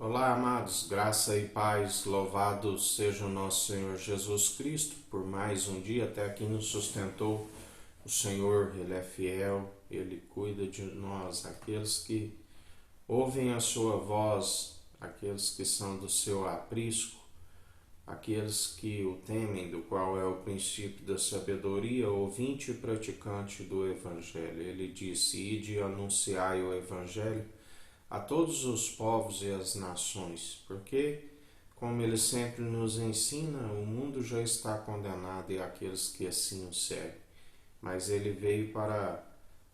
Olá, amados, graça e paz, louvado seja o nosso Senhor Jesus Cristo, por mais um dia até aqui nos sustentou. O Senhor, Ele é fiel, Ele cuida de nós, aqueles que ouvem a sua voz, aqueles que são do seu aprisco, aqueles que o temem, do qual é o princípio da sabedoria, ouvinte e praticante do Evangelho. Ele disse: ide e anunciai o Evangelho a todos os povos e as nações, porque, como ele sempre nos ensina, o mundo já está condenado e aqueles que assim o seguem. Mas ele veio para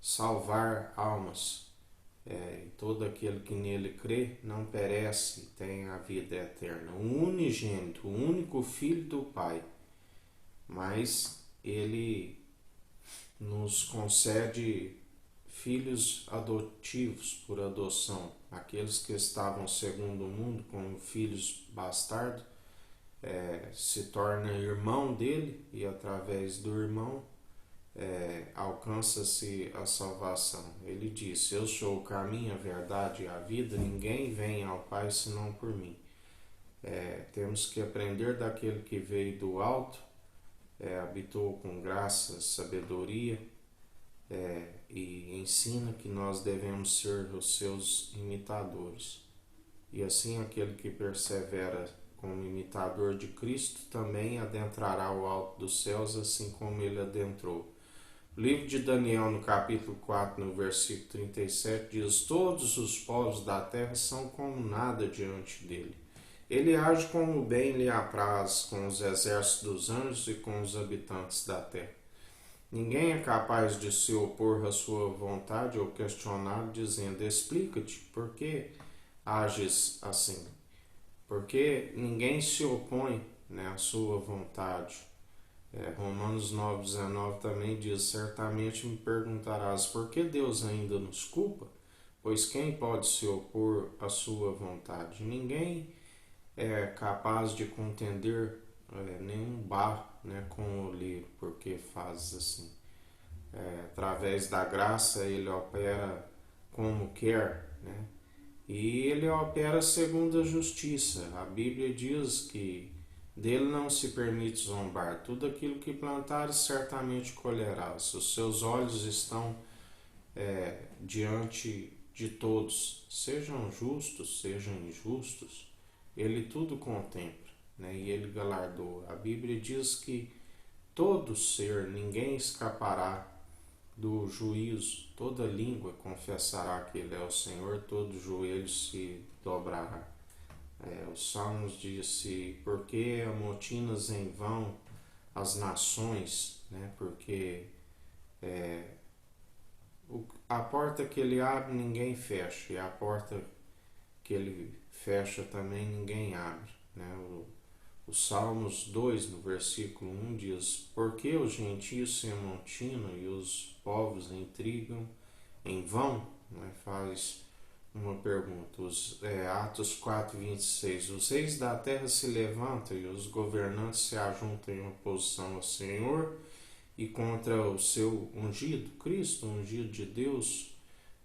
salvar almas, e todo aquele que nele crê não perece e tem a vida eterna. O unigênito, o único Filho do Pai, mas ele nos concede filhos adotivos por adoção, aqueles que estavam segundo o mundo como filhos bastardos, se torna irmão dele e através do irmão alcança-se a salvação. Ele disse: eu sou o caminho, a verdade e a vida, ninguém vem ao Pai senão por mim. Temos que aprender daquele que veio do alto, habitou com graça, sabedoria, e ensina que nós devemos ser os seus imitadores. E assim aquele que persevera como imitador de Cristo também adentrará o alto dos céus, assim como ele adentrou. O livro de Daniel, no capítulo 4, no versículo 37, diz: todos os povos da terra são como nada diante dele. Ele age como bem lhe apraz com os exércitos dos anjos e com os habitantes da terra. Ninguém é capaz de se opor à sua vontade ou questionar, dizendo: explica-te, por que ages assim? Porque ninguém se opõe, à sua vontade. Romanos 9,19 também diz: certamente me perguntarás, por que Deus ainda nos culpa? Pois quem pode se opor à sua vontade? Ninguém é capaz de contender nenhum barro, com o oleiro, porque faz assim. Através da graça ele opera como quer, e ele opera segundo a justiça. A Bíblia diz que dele não se permite zombar. Tudo aquilo que plantares certamente colherás. Os seus olhos estão diante de todos, sejam justos, sejam injustos, ele tudo contempla, e ele galardoa. A Bíblia diz que todo ser, ninguém escapará do juízo, toda língua confessará que ele é o Senhor, todo joelho se dobrará. Os Salmos disse: porque amotinas em vão as nações, porque a porta que ele abre ninguém fecha, e a porta que ele fecha também ninguém abre. O Salmos 2, no versículo 1, diz: porque os gentios se amontinam e os povos intrigam em vão? Faz uma pergunta. Atos 4, 26. Os reis da terra se levantam e os governantes se ajuntam em oposição ao Senhor e contra o seu ungido, Cristo, ungido de Deus,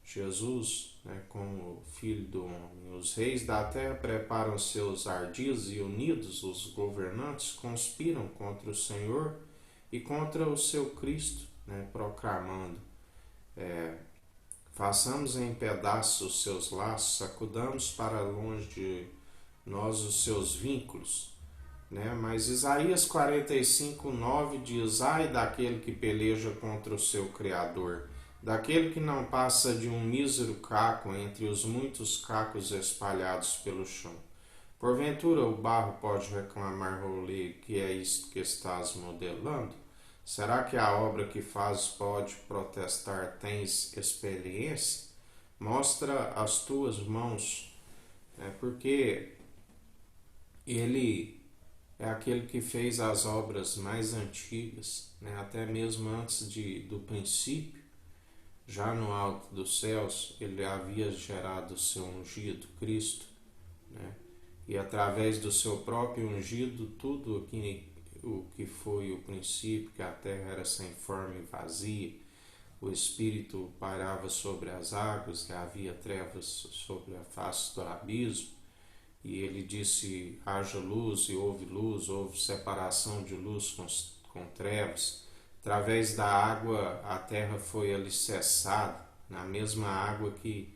Jesus, como Filho do Homem. Os reis da terra preparam seus ardis e unidos os governantes conspiram contra o Senhor e contra o seu Cristo, proclamando: façamos em pedaços os seus laços, sacudamos para longe de nós os seus vínculos. Mas Isaías 45, 9 diz: ai daquele que peleja contra o seu Criador, daquele que não passa de um mísero caco entre os muitos cacos espalhados pelo chão. Porventura o barro pode reclamar ao oleiro: que é isto que estás modelando? Será que a obra que fazes pode protestar: tens experiência? Mostra as tuas mãos, porque ele é aquele que fez as obras mais antigas, até mesmo antes do princípio. Já no alto dos céus, ele havia gerado o seu ungido, Cristo, e através do seu próprio ungido, tudo o que foi o princípio, que a terra era sem forma e vazia, o Espírito pairava sobre as águas, que havia trevas sobre a face do abismo, e ele disse: haja luz e houve separação de luz com trevas. Através da água a terra foi alicerçada, na mesma água que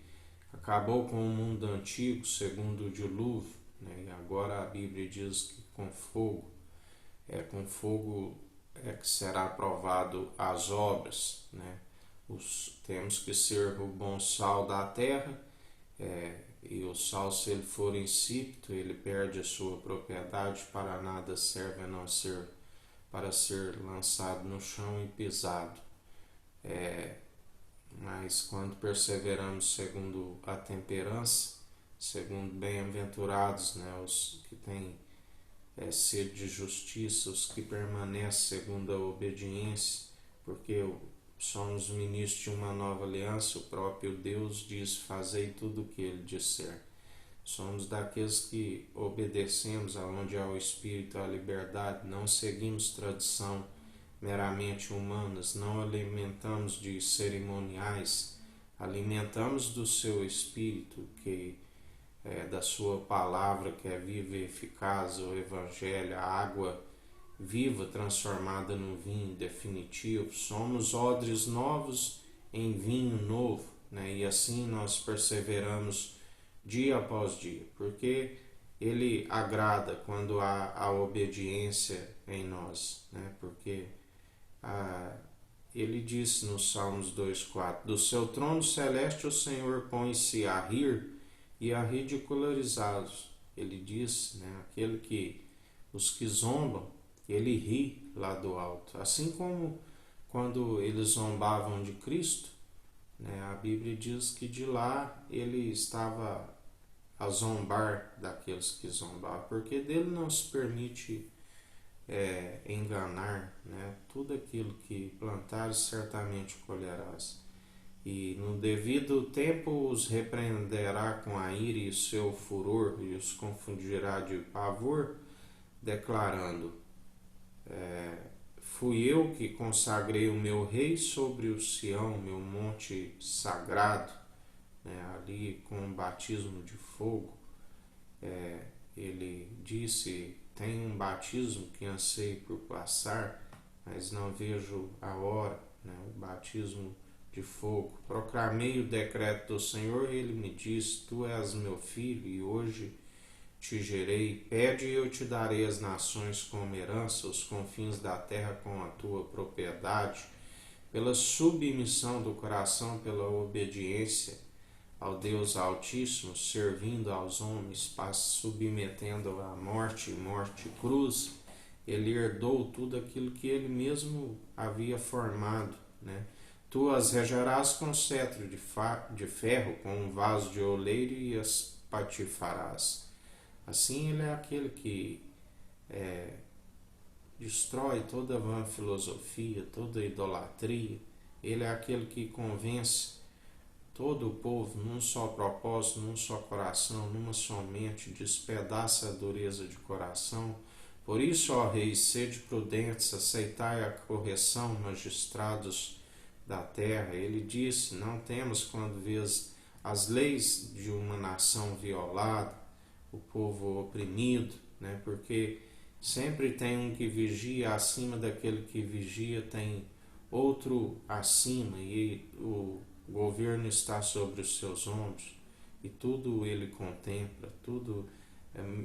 acabou com o mundo antigo, segundo o dilúvio, né? E agora a Bíblia diz que com fogo é que será provado as obras, né? Temos que ser o bom sal da terra, e o sal, se ele for insípido, ele perde a sua propriedade, para nada serve a não ser para ser lançado no chão e pisado. Mas quando perseveramos segundo a temperança, segundo bem-aventurados, né, os que têm sede de justiça, os que permanecem segundo a obediência, porque somos ministros de uma nova aliança, o próprio Deus diz: fazei tudo o que ele disser. Somos daqueles que obedecemos aonde há o Espírito, a liberdade, não seguimos tradição meramente humanas, não alimentamos de cerimoniais, alimentamos do seu Espírito, que da sua palavra, que é viva e eficaz, o Evangelho, a água viva transformada no vinho definitivo. Somos odres novos em vinho novo, né? E assim nós perseveramos dia após dia, porque ele agrada quando há a obediência em nós, né? Porque ele disse nos Salmos 2,4: do seu trono celeste o Senhor põe-se a rir e a ridicularizá-los. Ele disse, né, os que zombam, ele ri lá do alto. Assim como quando eles zombavam de Cristo, né, a Bíblia diz que de lá ele estava a zombar daqueles que zombavam, porque dele não se permite enganar, né? Tudo aquilo que plantares certamente colherás. E no devido tempo os repreenderá com a ira e o seu furor, e os confundirá de pavor, declarando: fui eu que consagrei o meu rei sobre o Sião, meu monte sagrado, né? Ali com um batismo de fogo. Ele disse: tenho um batismo que anseio por passar, mas não vejo a hora, né? O batismo de fogo. Proclamei o decreto do Senhor e ele me disse: tu és meu filho e hoje te gerei. Pede e eu te darei as nações como herança, os confins da terra com a tua propriedade. Pela submissão do coração, pela obediência ao Deus Altíssimo, servindo aos homens, submetendo à morte e cruz, ele herdou tudo aquilo que ele mesmo havia formado, né? Tu as regerás com cetro de ferro, com um vaso de oleiro, e as patifarás. Assim ele é aquele que destrói toda vã filosofia, toda idolatria. Ele é aquele que convence todo o povo num só propósito, num só coração, numa só mente, despedaça a dureza de coração. Por isso, ó reis, sede prudentes, aceitai a correção, magistrados da terra. Ele disse: não temos quando vês as leis de uma nação violada, o povo oprimido, né? Porque sempre tem um que vigia, acima daquele que vigia tem outro acima, e o governo está sobre os seus ombros, e tudo ele contempla, tudo.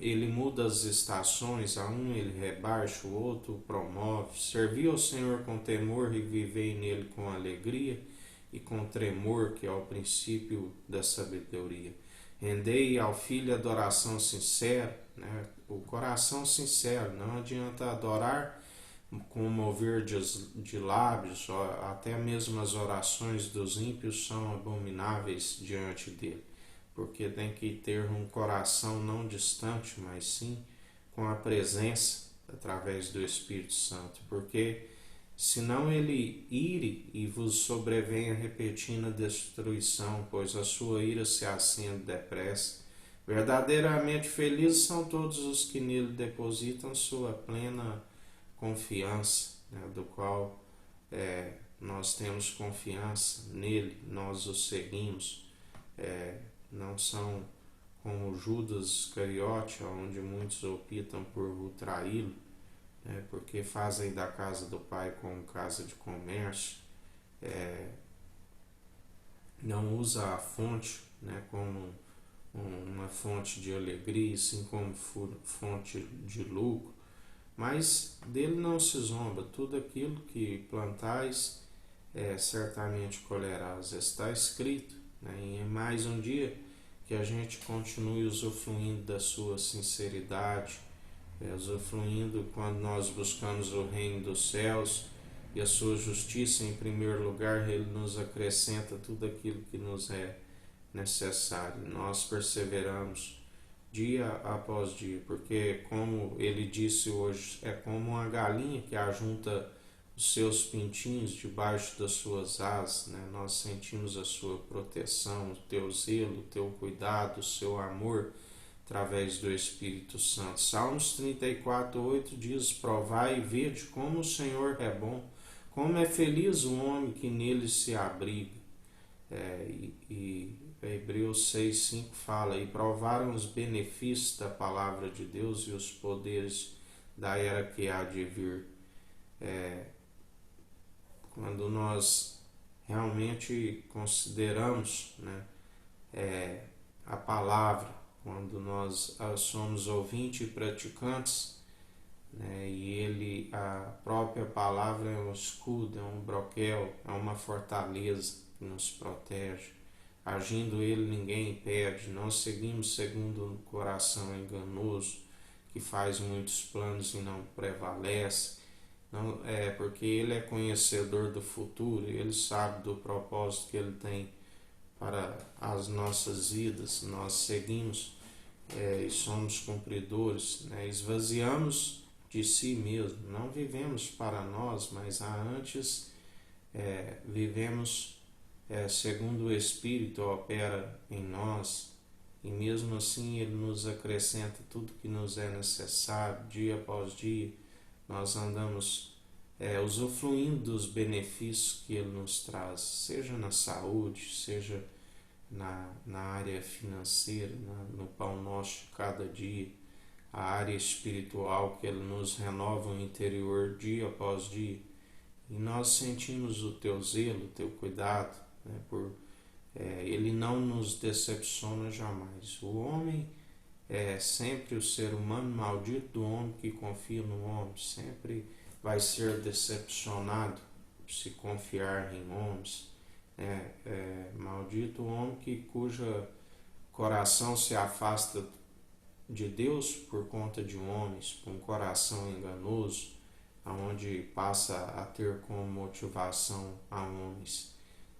Ele muda as estações, a um ele rebaixa, o outro promove. Servi ao Senhor com temor e vivei nele com alegria e com tremor, que é o princípio da sabedoria. Rendei ao Filho adoração sincera, né? O coração sincero. Não adianta adorar com mover de lábios, até mesmo as orações dos ímpios são abomináveis diante dele, porque tem que ter um coração não distante, mas sim com a presença através do Espírito Santo, porque senão ele ire e vos sobrevenha repentina destruição, pois a sua ira se acende depressa. Verdadeiramente felizes são todos os que nele depositam sua plena confiança, né, do qual nós temos confiança nele, nós o seguimos. Não são como Judas Iscariote, onde muitos optam por o traí-lo, né, porque fazem da casa do Pai como casa de comércio, não usa a fonte, né, como uma fonte de alegria, assim como fonte de lucro, mas dele não se zomba. Tudo aquilo que plantais, certamente colherás. Está escrito, né? E é mais um dia que a gente continue usufruindo da sua sinceridade, usufruindo quando nós buscamos o reino dos céus e a sua justiça em primeiro lugar. Ele nos acrescenta tudo aquilo que nos é necessário. Nós perseveramos dia após dia, porque, como ele disse hoje, é como uma galinha que ajunta os seus pintinhos debaixo das suas asas, né? Nós sentimos a sua proteção, o teu zelo, o teu cuidado, o seu amor através do Espírito Santo. Salmos 34:8 diz: provai e vede como o Senhor é bom, como é feliz o homem que nele se abriga. E Hebreus 6:5 fala: e provaram os benefícios da palavra de Deus e os poderes da era que há de vir. Quando nós realmente consideramos, né, a palavra, quando nós somos ouvintes e praticantes, né, e a própria palavra é um escudo, é um broquel, é uma fortaleza que nos protege. Agindo ele, ninguém impede. Nós seguimos segundo o coração enganoso, que faz muitos planos e não prevalece. Não, porque ele é conhecedor do futuro, ele sabe do propósito que ele tem para as nossas vidas. Nós seguimos e somos cumpridores, né? Esvaziamos de si mesmo. Não vivemos para nós, mas antes vivemos segundo o Espírito opera em nós, e mesmo assim ele nos acrescenta tudo que nos é necessário dia após dia. Nós andamos usufruindo dos benefícios que ele nos traz, seja na saúde, seja na área financeira, no pão nosso de cada dia, a área espiritual, que ele nos renova o interior dia após dia. E nós sentimos o teu zelo, o teu cuidado, né, ele não nos decepciona jamais. O homem é sempre o ser humano, maldito do homem que confia no homem, sempre vai ser decepcionado se confiar em homens. Maldito o homem cuja coração se afasta de Deus por conta de homens, por um coração enganoso, onde passa a ter como motivação a homens.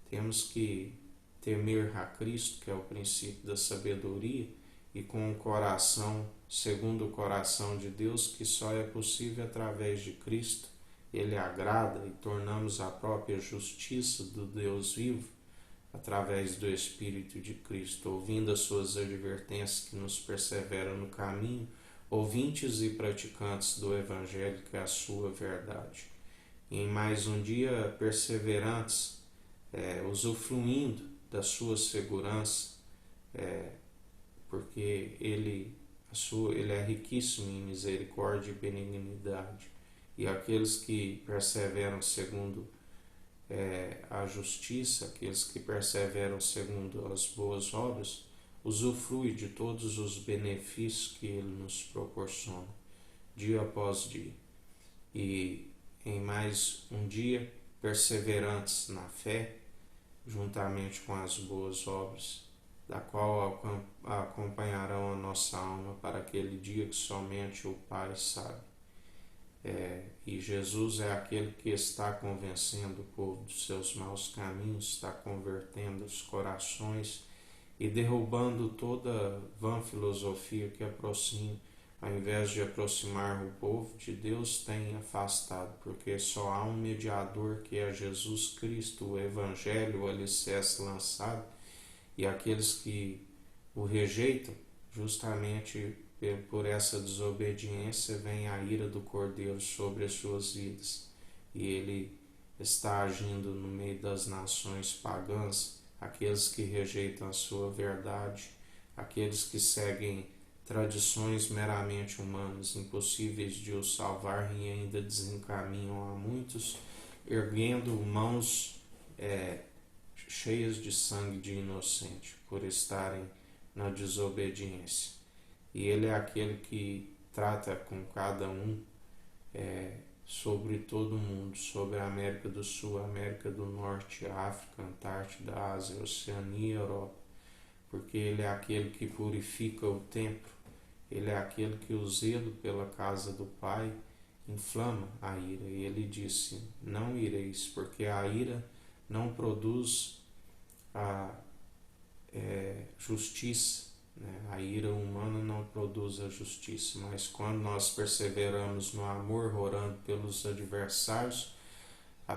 Temos que temer a Cristo, que é o princípio da sabedoria, e com o coração, segundo o coração de Deus, que só é possível através de Cristo. Ele agrada e tornamos a própria justiça do Deus vivo através do Espírito de Cristo, ouvindo as suas advertências que nos perseveram no caminho, ouvintes e praticantes do Evangelho, que é a sua verdade. E em mais um dia perseverantes, usufruindo da sua segurança, porque ele é riquíssimo em misericórdia e benignidade. E aqueles que perseveram segundo a justiça, aqueles que perseveram segundo as boas obras, usufrui de todos os benefícios que ele nos proporciona, dia após dia. E em mais um dia, perseverantes na fé, juntamente com as boas obras, da qual acompanharão a nossa alma para aquele dia que somente o Pai sabe. E Jesus é aquele que está convencendo o povo dos seus maus caminhos, está convertendo os corações e derrubando toda vã filosofia que aproxima, ao invés de aproximar o povo de Deus, tem afastado, porque só há um mediador, que é Jesus Cristo, o Evangelho, o alicerce lançado, e aqueles que o rejeitam, justamente por essa desobediência, vem a ira do Cordeiro sobre as suas vidas. E ele está agindo no meio das nações pagãs, aqueles que rejeitam a sua verdade, aqueles que seguem tradições meramente humanas, impossíveis de os salvar e ainda desencaminham a muitos, erguendo mãos cheias de sangue de inocente, por estarem na desobediência. E Ele é aquele que trata com cada um sobre todo o mundo, sobre a América do Sul, a América do Norte, a África, a Antártida, a Ásia, a Oceania e a Europa, porque Ele é aquele que purifica o templo, Ele é aquele que o zelo pela casa do Pai inflama a ira. E Ele disse: não ireis, porque a ira não produz a justiça, né? A ira humana não produz a justiça, mas quando nós perseveramos no amor, orando pelos adversários,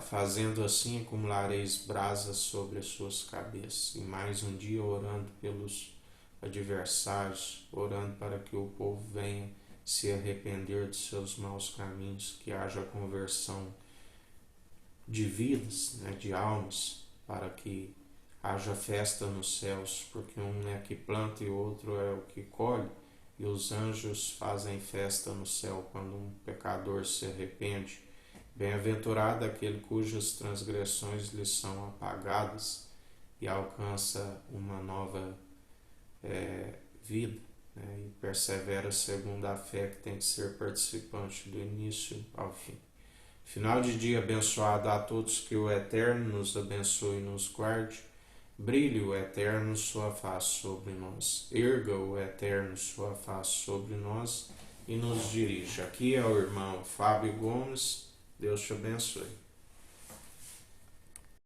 fazendo assim acumulareis brasas sobre as suas cabeças. E mais um dia orando pelos adversários, orando para que o povo venha se arrepender de seus maus caminhos, que haja conversão de vidas, né, de almas, para que haja festa nos céus, porque um é que planta e o outro é o que colhe, e os anjos fazem festa no céu quando um pecador se arrepende. Bem-aventurado aquele cujas transgressões lhe são apagadas e alcança uma nova vida, né? E persevera segundo a fé, que tem que ser participante do início ao fim. Final de dia abençoado a todos, que o Eterno nos abençoe e nos guarde. Brilhe o Eterno sua face sobre nós. Erga o Eterno sua face sobre nós e nos dirija. Aqui é o irmão Fábio Gomes. Deus te abençoe.